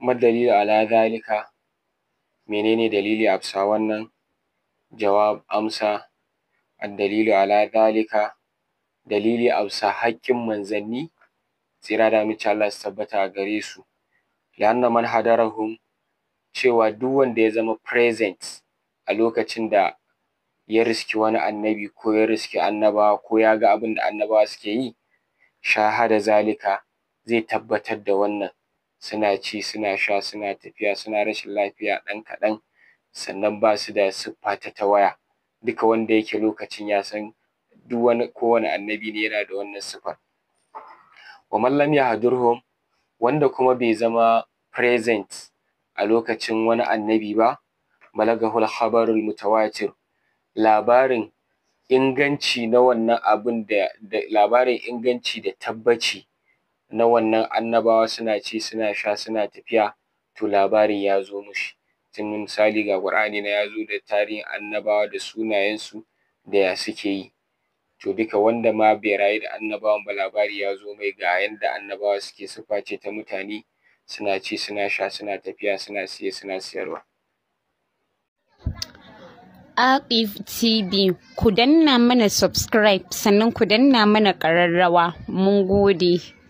madalilu ala zalika, menene dalili a bisa wannan? Jawab amsa, addalilu ala zalika, dalili a bisa haƙƙin manzanni tsira da amincin Allah su tabbata a gare su, li'anna man hadarahum, cewa duk wanda ya zama present a lokacin da ya riski wani annabi ko ya riski annabawa ko ya ga abin da annabawa suke yi, shahada zalika, zai tabbatar da wannan, suna ci suna sha suna tafiya suna rashin lafiya ɗan kaɗan, sannan ba su da siffa ta tawaya. Duka wanda yake lokacin ya san kowane annabi ne yana da wannan siffar. Wa man lam yahdurhum, wanda kuma bai zama present a lokacin wani annabi ba, balagahul khabarul mutawatir, labarin inganci na wannan abun da labarin inganci da tabbaci na wannan annabawa suna ci suna sha suna tafiya, to labarin ya zo mishi. Tun misali ga Ƙur'ani nan ya zo da tarihin annabawa da sunayensu da ya suke yi. To duka wanda ma bai rayu da annabawan ba, labari ya zo mai ga yanda annabawa suke, siffa ce ta mutane, suna ci suna sha suna tafiya suna siye suna siyarwa. Aqif TV, ku danna mana subscribe sannan ku danna mana ƙararrawa. Mun gode.